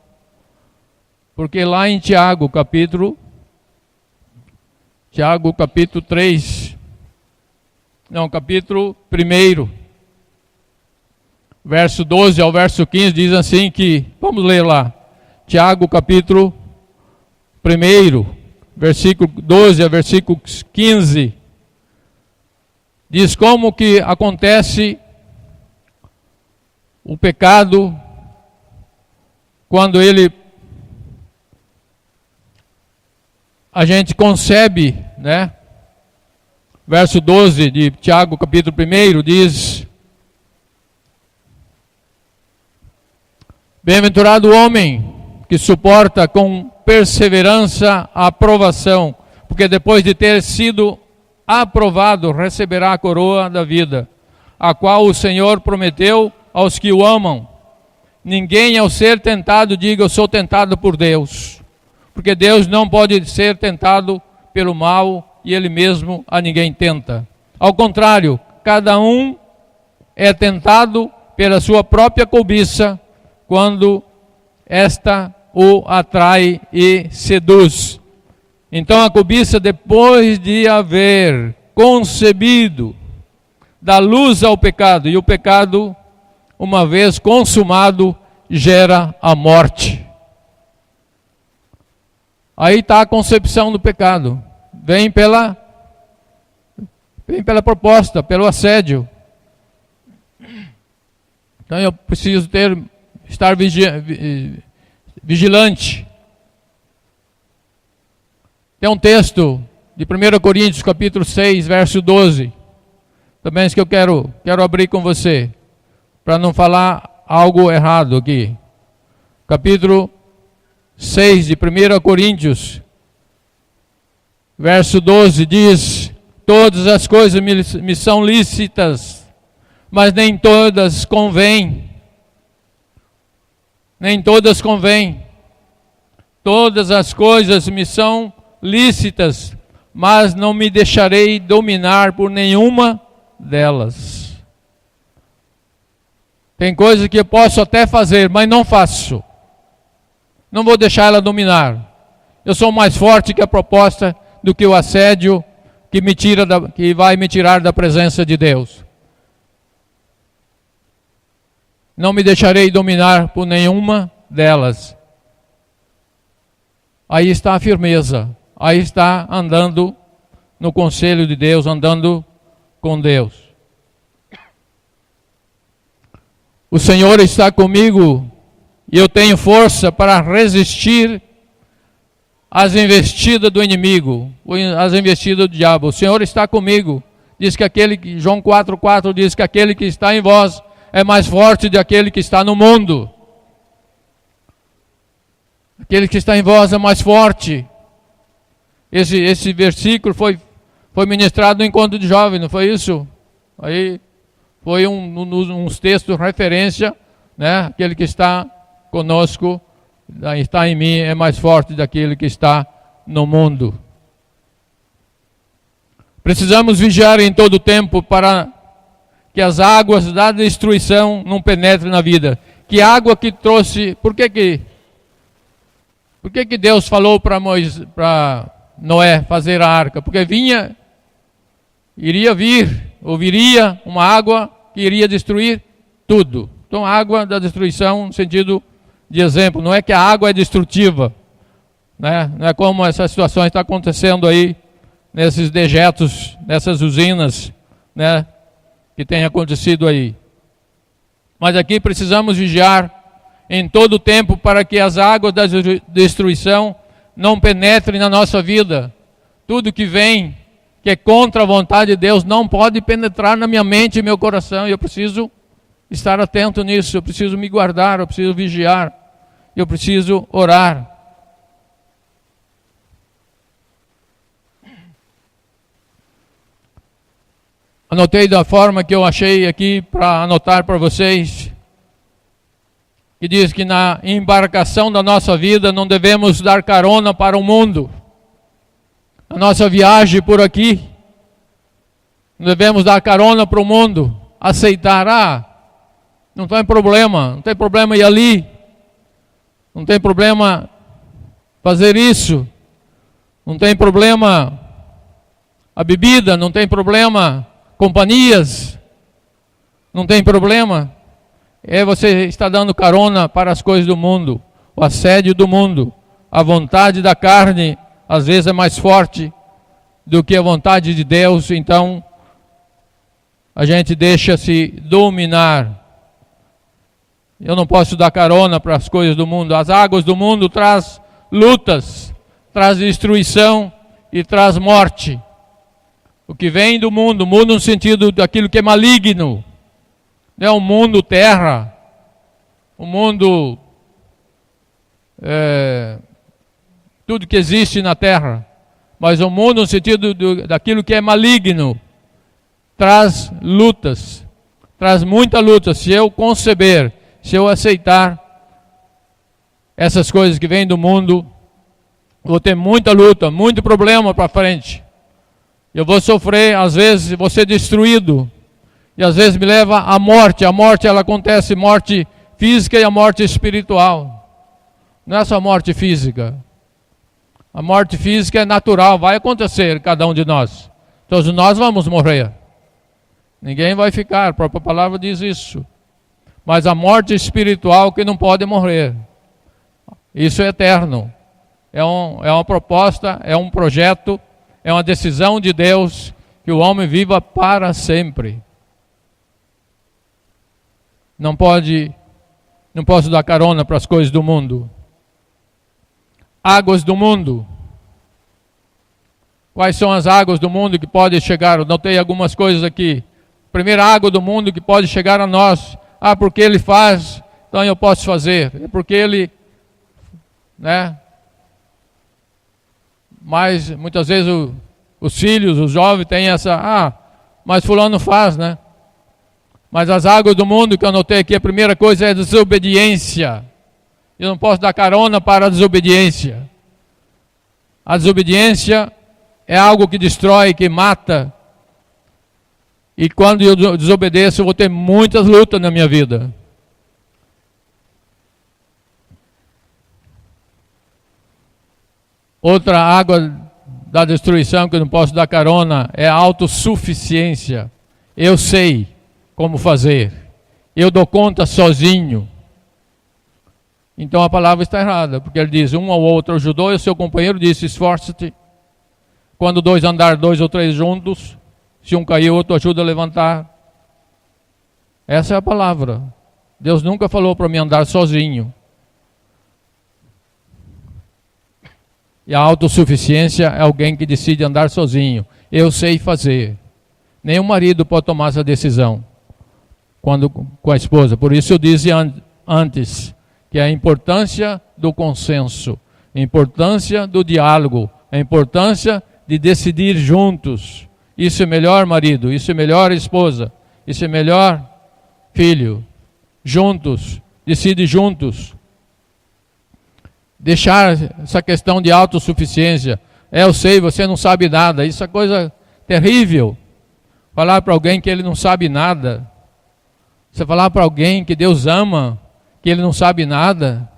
Porque lá em Tiago capítulo 3, capítulo 1, verso 12 ao verso 15, diz assim que, vamos ler lá, Tiago capítulo 1, versículo 12 a versículo 15, diz como que acontece o pecado quando a gente concebe, né? Verso 12 de Tiago, capítulo 1, diz: Bem-aventurado o homem que suporta com perseverança a aprovação, porque depois de ter sido aprovado, receberá a coroa da vida, a qual o Senhor prometeu aos que o amam. Ninguém ao ser tentado diga, eu sou tentado por Deus, porque Deus não pode ser tentado pelo mal e Ele mesmo a ninguém tenta. Ao contrário, cada um é tentado pela sua própria cobiça, quando esta o atrai e seduz. Então a cobiça, depois de haver concebido, dá luz ao pecado, e o pecado, uma vez consumado, gera a morte. Aí está a concepção do pecado. Vem pela proposta, pelo assédio. Então eu preciso estar vigilante. Tem um texto de 1 Coríntios, capítulo 6, verso 12. Também isso que eu quero abrir com você, para não falar algo errado aqui. Capítulo 6 de 1 Coríntios, verso 12, diz: todas as coisas me são lícitas, mas nem todas convêm. Nem todas convêm. Todas as coisas me são lícitas, mas não me deixarei dominar por nenhuma delas. Tem coisas que eu posso até fazer, mas não faço. Não vou deixar ela dominar. Eu sou mais forte que a proposta do que o assédio que vai me tirar da presença de Deus. Não me deixarei dominar por nenhuma delas. Aí está a firmeza. Aí está andando no conselho de Deus, andando com Deus. O Senhor está comigo e eu tenho força para resistir às investidas do inimigo, às investidas do diabo. O Senhor está comigo. Diz que João 4,4 diz que aquele que está em vós é mais forte do que aquele que está no mundo. Aquele que está em vós é mais forte. Esse versículo foi ministrado no encontro de jovens, não foi isso? Aí foi uns textos de referência, né? Aquele que está conosco, está em mim, é mais forte daquele que está no mundo. Precisamos vigiar em todo o tempo para que as águas da destruição não penetrem na vida. Que água que trouxe... Por que Deus falou para Noé fazer a arca? Porque viria uma água que iria destruir tudo. Então a água da destruição no sentido de exemplo, não é que a água é destrutiva, né? Não é como essa situação está acontecendo aí, nesses dejetos, nessas usinas, né? Que tem acontecido aí. Mas aqui precisamos vigiar em todo o tempo para que as águas da destruição não penetrem na nossa vida. Tudo que vem, que é contra a vontade de Deus, não pode penetrar na minha mente e meu coração. E eu preciso estar atento nisso, eu preciso me guardar, eu preciso vigiar, eu preciso orar. Anotei da forma que eu achei aqui para anotar para vocês, que diz que na embarcação da nossa vida não devemos dar carona para o mundo. A nossa viagem por aqui, não devemos dar carona para o mundo, aceitar, não tem problema ir ali, não tem problema fazer isso, não tem problema a bebida, não tem problema companhias, não tem problema. Você está dando carona para as coisas do mundo, o assédio do mundo, a vontade da carne, às vezes é mais forte do que a vontade de Deus, então a gente deixa se dominar. Eu não posso dar carona para as coisas do mundo. As águas do mundo traz lutas, traz destruição e traz morte. O que vem do mundo, muda no sentido daquilo que é maligno. Não é o mundo terra, o mundo, tudo que existe na terra, mas o mundo no sentido daquilo que é maligno, traz lutas, traz muita luta. Se eu conceber, se eu aceitar essas coisas que vêm do mundo, vou ter muita luta, muito problema para frente. Eu vou sofrer, às vezes vou ser destruído, e às vezes me leva à morte. A morte, ela acontece, morte física e a morte espiritual. Não é só morte física. A morte física é natural, vai acontecer cada um de nós. Todos nós vamos morrer. Ninguém vai ficar, a própria palavra diz isso. Mas a morte espiritual que não pode morrer. Isso é eterno. É uma proposta, é um projeto, é uma decisão de Deus que o homem viva para sempre. Não posso dar carona para as coisas do mundo. Águas do mundo. Quais são as águas do mundo que podem chegar? Eu notei algumas coisas aqui. Primeira água do mundo que pode chegar a nós. Porque ele faz, então eu posso fazer. É porque ele, Mas muitas vezes os filhos, os jovens têm essa, mas fulano faz, Mas as águas do mundo que eu notei aqui, a primeira coisa é a desobediência. Eu não posso dar carona para a desobediência. A desobediência é algo que destrói, que mata. E quando eu desobedeço, eu vou ter muitas lutas na minha vida. Outra água da destruição que eu não posso dar carona é a autossuficiência. Eu sei como fazer. Eu dou conta sozinho. Então a palavra está errada, porque ele diz, um ao outro ajudou, e o seu companheiro disse, esforça-te. Quando dois andar, 2 ou 3 juntos, se um cair, o outro ajuda a levantar. Essa é a palavra. Deus nunca falou para mim andar sozinho. E a autossuficiência é alguém que decide andar sozinho. Eu sei fazer. Nenhum marido pode tomar essa decisão com a esposa. Por isso eu disse antes que a importância do consenso, a importância do diálogo, a importância de decidir juntos. Isso é melhor marido, isso é melhor esposa, isso é melhor filho. Juntos, decide juntos. Deixar essa questão de autossuficiência. Eu sei, você não sabe nada. Isso é coisa terrível. Falar para alguém que ele não sabe nada. Você falar para alguém que Deus ama, que ele não sabe nada.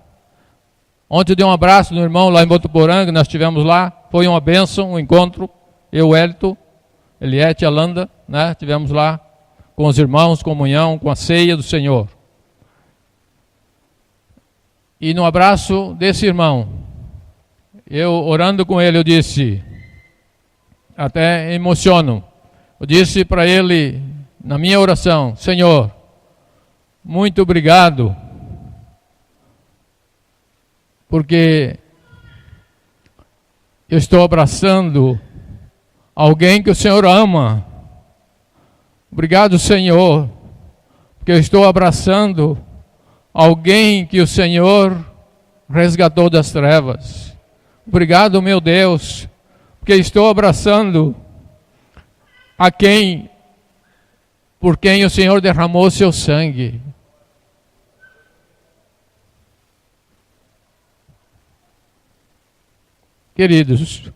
Ontem eu dei um abraço no irmão lá em Botuporanga, nós estivemos lá. Foi uma bênção, um encontro. Eu, Hélito, Eliette, Alanda, estivemos lá com os irmãos, comunhão, com a ceia do Senhor. E no abraço desse irmão, eu orando com ele, eu disse, até emociono, eu disse para ele, na minha oração, Senhor, muito obrigado, porque eu estou abraçando alguém que o Senhor ama. Obrigado, Senhor, porque eu estou abraçando alguém que o Senhor resgatou das trevas. Obrigado, meu Deus, porque estou abraçando a quem por quem o Senhor derramou seu sangue. Queridos,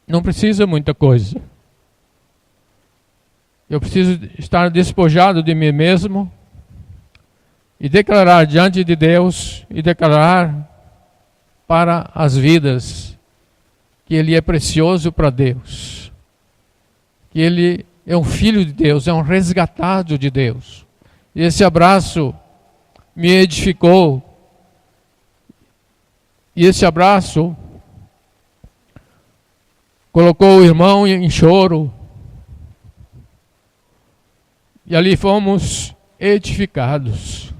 não precisa muita coisa. Eu preciso estar despojado de mim mesmo e declarar diante de Deus e declarar para as vidas que Ele é precioso para Deus, que Ele é um filho de Deus, é um resgatado de Deus. E esse abraço me edificou, e esse abraço colocou o irmão em choro, e ali fomos edificados,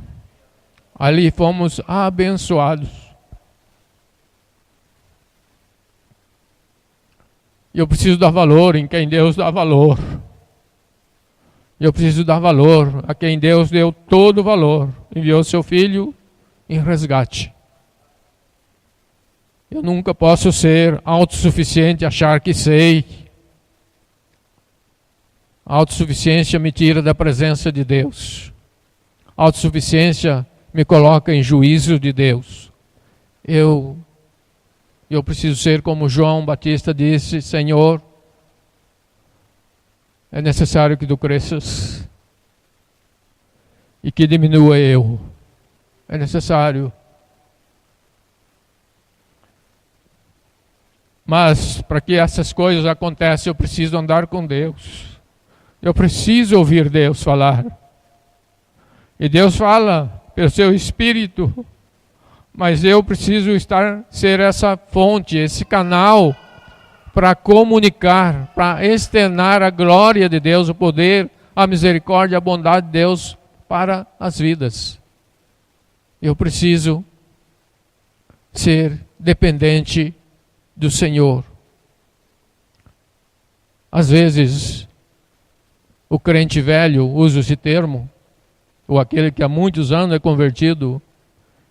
ali fomos abençoados. E eu preciso dar valor em quem Deus dá valor. Eu preciso dar valor a quem Deus deu todo o valor, enviou seu Filho em resgate. Eu nunca posso ser autossuficiente, achar que sei. A autossuficiência me tira da presença de Deus. A autossuficiência me coloca em juízo de Deus. Eu preciso ser como João Batista disse: Senhor, é necessário que tu cresças e que diminua eu. É necessário. Mas para que essas coisas aconteçam, eu preciso andar com Deus. Eu preciso ouvir Deus falar. E Deus fala pelo seu Espírito. Mas eu preciso ser essa fonte, esse canal para comunicar, para externar a glória de Deus, o poder, a misericórdia, a bondade de Deus para as vidas. Eu preciso ser dependente do Senhor. Às vezes, o crente velho usa esse termo, ou aquele que há muitos anos é convertido,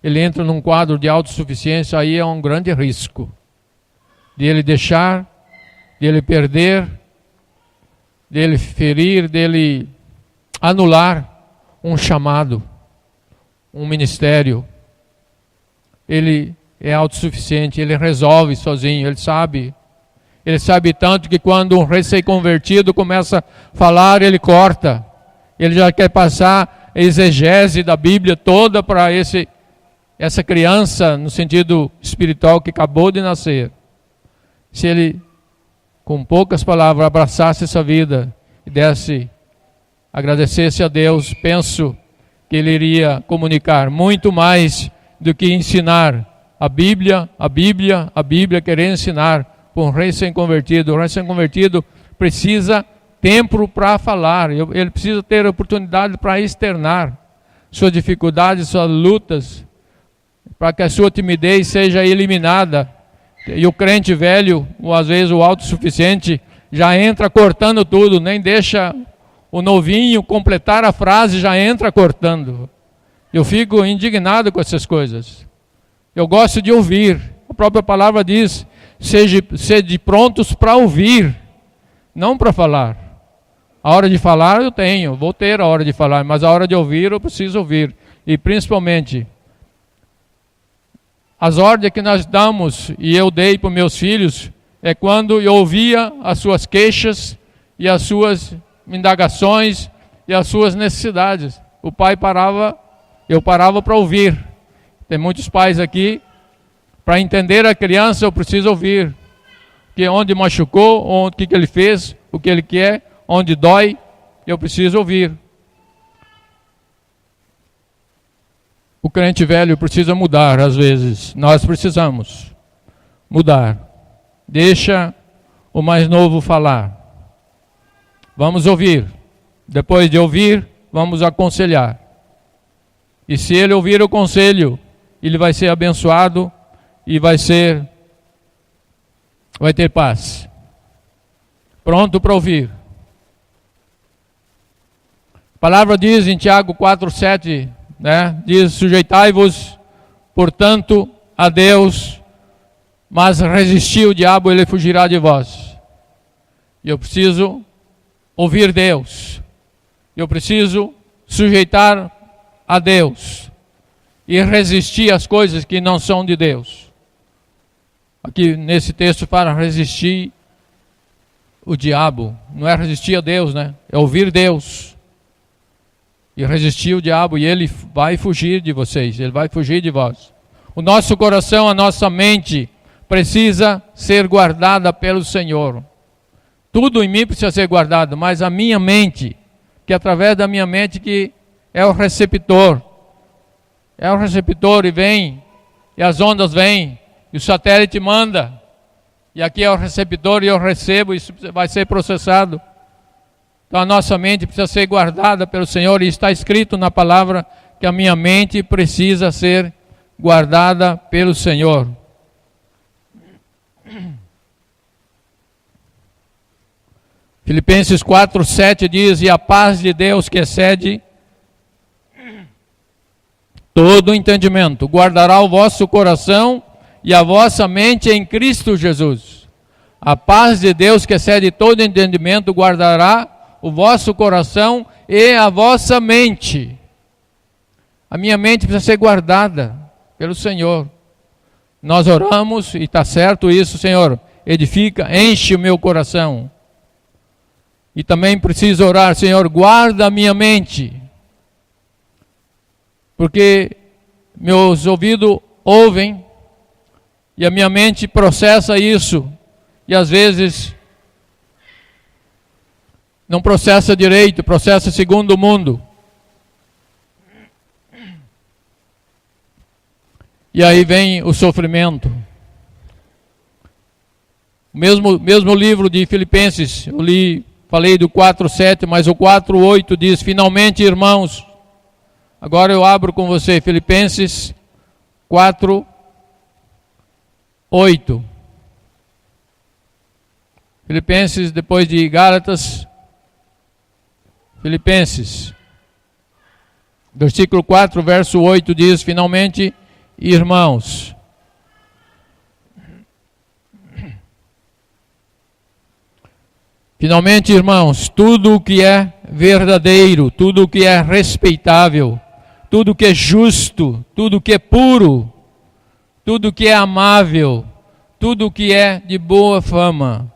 ele entra num quadro de autossuficiência, aí é um grande risco de ele deixar, de ele perder, de ele ferir, de ele anular um chamado, um ministério. Ele é autossuficiente, ele resolve sozinho, ele sabe tanto que quando um recém-convertido começa a falar, ele corta, ele já quer passar a exegese da Bíblia toda para essa criança, no sentido espiritual, que acabou de nascer. Se ele, com poucas palavras, abraçasse essa vida e agradecesse a Deus, penso que ele iria comunicar muito mais do que ensinar a Bíblia, querer ensinar para um recém-convertido. O recém-convertido precisa tempo para falar, ele precisa ter oportunidade para externar suas dificuldades, suas lutas, para que a sua timidez seja eliminada. E o crente velho, ou às vezes o autossuficiente, já entra cortando tudo, nem deixa o novinho completar a frase, já entra cortando. Eu fico indignado com essas coisas. Eu gosto de ouvir. A própria palavra diz: sede prontos para ouvir, não para falar. A hora de falar vou ter a hora de falar, mas a hora de ouvir eu preciso ouvir. E principalmente, as ordens que nós damos, e eu dei para meus filhos, é quando eu ouvia as suas queixas e as suas indagações e as suas necessidades. O pai parava, eu parava para ouvir. Tem muitos pais aqui, para entender a criança eu preciso ouvir. Que onde machucou, o que ele fez, o que ele quer, onde dói, eu preciso ouvir. O crente velho precisa mudar às vezes. Nós precisamos mudar. Deixa o mais novo falar. Vamos ouvir. Depois de ouvir, vamos aconselhar. E se ele ouvir o conselho, ele vai ser abençoado e vai ter paz. Pronto para ouvir. A palavra diz em Tiago 4:7, diz: sujeitai-vos, portanto, a Deus, mas resistir o diabo, ele fugirá de vós. E eu preciso ouvir Deus. Eu preciso sujeitar a Deus e resistir às coisas que não são de Deus. Aqui nesse texto fala resistir o diabo. Não é resistir a Deus, né? É ouvir Deus. E resistir o diabo, e ele vai fugir de vocês, ele vai fugir de vós. O nosso coração, a nossa mente precisa ser guardada pelo Senhor. Tudo em mim precisa ser guardado, mas a minha mente, que através da minha mente que é o receptor. É o receptor e vem, e as ondas vêm, e o satélite manda. E aqui é o receptor e eu recebo, isso vai ser processado. Então a nossa mente precisa ser guardada pelo Senhor, e está escrito na palavra que a minha mente precisa ser guardada pelo Senhor. Filipenses 4:7 diz: e a paz de Deus que excede todo entendimento guardará o vosso coração e a vossa mente em Cristo Jesus. A paz de Deus que excede todo entendimento guardará o vosso coração e a vossa mente. A minha mente precisa ser guardada pelo Senhor. Nós oramos, e está certo isso, Senhor, edifica, enche o meu coração. E também preciso orar, Senhor, guarda a minha mente. Porque meus ouvidos ouvem e a minha mente processa isso. E às vezes não processa direito, processa segundo o mundo. E aí vem o sofrimento. O mesmo livro de Filipenses, eu falei do 4:7, mas o 4:8 diz: finalmente, irmãos, agora eu abro com você, Filipenses 4:8. Filipenses, depois de Gálatas, Filipenses, versículo 4, verso 8 diz: finalmente, irmãos, tudo o que é verdadeiro, tudo o que é respeitável, tudo o que é justo, tudo o que é puro, tudo o que é amável, tudo o que é de boa fama,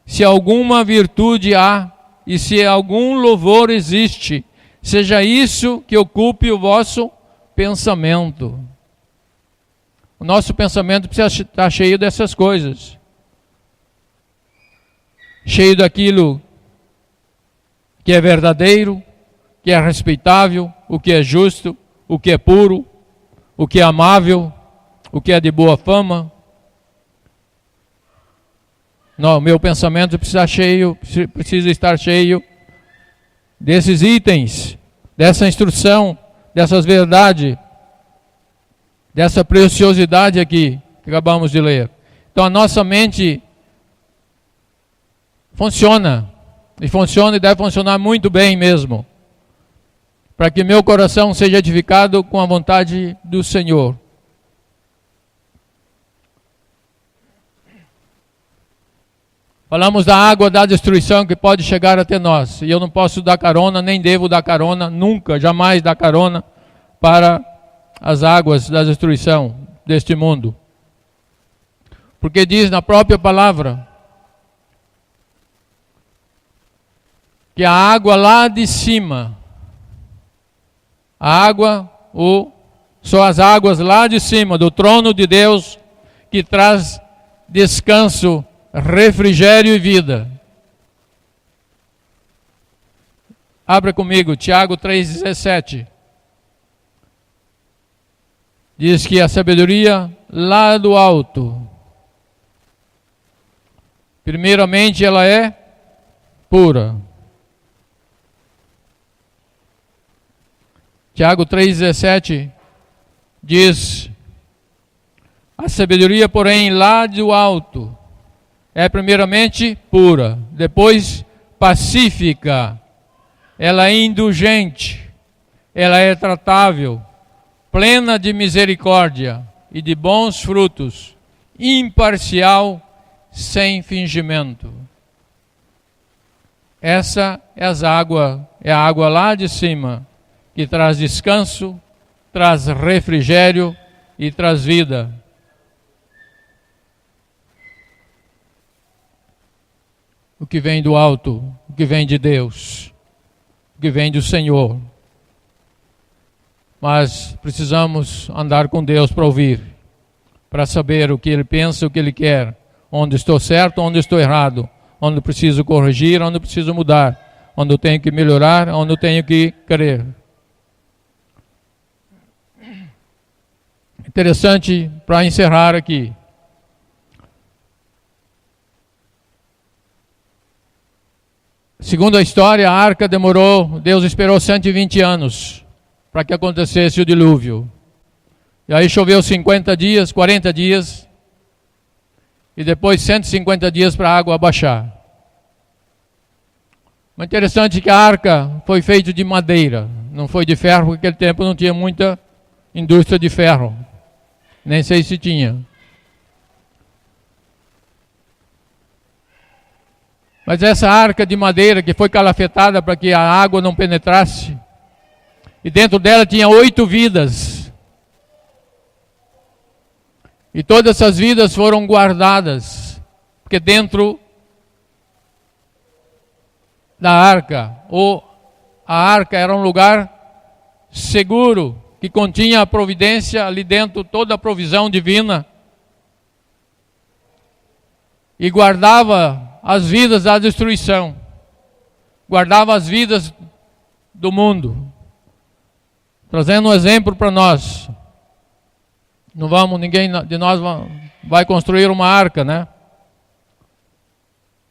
se alguma virtude há e se algum louvor existe, seja isso que ocupe o vosso pensamento. O nosso pensamento precisa estar cheio dessas coisas. Cheio daquilo que é verdadeiro, que é respeitável, o que é justo, o que é puro, o que é amável, o que é de boa fama. Não, meu pensamento precisa estar cheio desses itens, dessa instrução, dessas verdades, dessa preciosidade aqui que acabamos de ler. Então a nossa mente funciona e deve funcionar muito bem mesmo, para que meu coração seja edificado com a vontade do Senhor. Falamos da água da destruição que pode chegar até nós, e eu não posso dar carona, nem devo dar carona, nunca, jamais dar carona para as águas da destruição deste mundo. Porque diz na própria palavra que a água lá de cima, são as águas lá de cima do trono de Deus que traz descanso, refrigério e vida. Abra comigo, Tiago 3,17. Diz que a sabedoria lá do alto, primeiramente ela é pura. Tiago 3,17 diz: a sabedoria, porém, lá do alto é primeiramente pura, depois pacífica, ela é indulgente, ela é tratável, plena de misericórdia e de bons frutos, imparcial, sem fingimento. Essa é as águas É a água lá de cima que traz descanso, traz refrigério e traz vida. O que vem do alto, o que vem de Deus, o que vem do Senhor. Mas precisamos andar com Deus para ouvir, para saber o que Ele pensa, o que Ele quer, onde estou certo, onde estou errado, onde preciso corrigir, onde preciso mudar, onde eu tenho que melhorar, onde eu tenho que crer. Interessante para encerrar aqui. Segundo a história, a arca Deus esperou 120 anos para que acontecesse o dilúvio. E aí choveu 50 dias, 40 dias, e depois 150 dias para a água abaixar. Mas interessante que a arca foi feita de madeira, não foi de ferro, porque naquele tempo não tinha muita indústria de ferro. Nem sei se tinha. Mas essa arca de madeira que foi calafetada para que a água não penetrasse, e dentro dela tinha 8 vidas. E todas essas vidas foram guardadas, porque dentro da arca, a arca era um lugar seguro, que continha a providência ali dentro, toda a provisão divina, e guardava as vidas da destruição, guardava as vidas do mundo. Trazendo um exemplo para nós, ninguém de nós vai construir uma arca, né?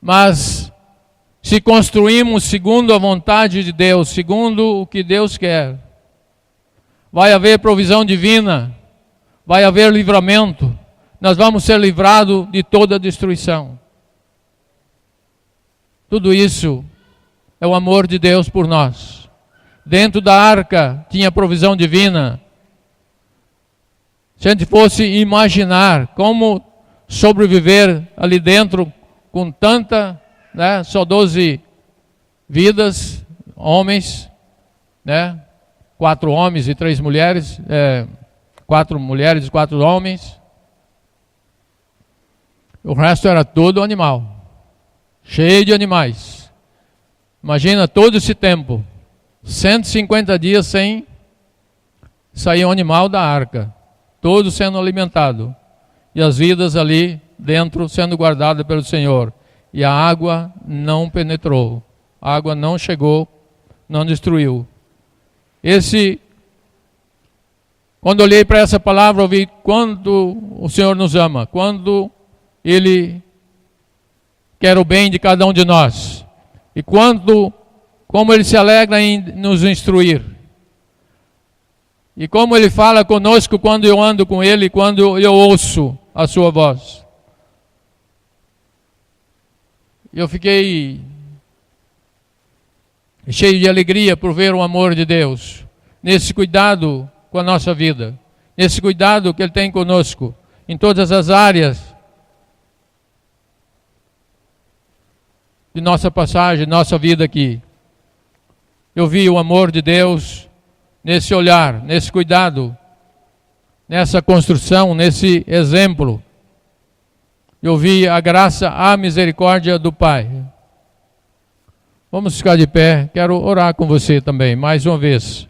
Mas se construímos segundo a vontade de Deus, segundo o que Deus quer, vai haver provisão divina, vai haver livramento, nós vamos ser livrados de toda destruição. Tudo isso é o amor de Deus por nós. Dentro da arca tinha provisão divina. Se a gente fosse imaginar como sobreviver ali dentro com tanta, né, só 12 vidas, homens, né, 4 homens e 3 mulheres, 4 mulheres e 4 homens. O resto era todo animal. Cheio de animais. Imagina todo esse tempo, 150 dias sem sair um animal da arca, todo sendo alimentado, e as vidas ali dentro sendo guardadas pelo Senhor, e a água não penetrou, a água não chegou, não destruiu. Quando olhei para essa palavra, eu vi quando o Senhor nos ama, quando Ele quer o bem de cada um de nós. E como Ele se alegra em nos instruir. E como Ele fala conosco quando eu ando com Ele, quando eu ouço a sua voz. Eu fiquei cheio de alegria por ver o amor de Deus, nesse cuidado com a nossa vida, nesse cuidado que Ele tem conosco, em todas as áreas de nossa passagem, nossa vida aqui. Eu vi o amor de Deus nesse olhar, nesse cuidado, nessa construção, nesse exemplo. Eu vi a graça, a misericórdia do Pai. Vamos ficar de pé, quero orar com você também, mais uma vez.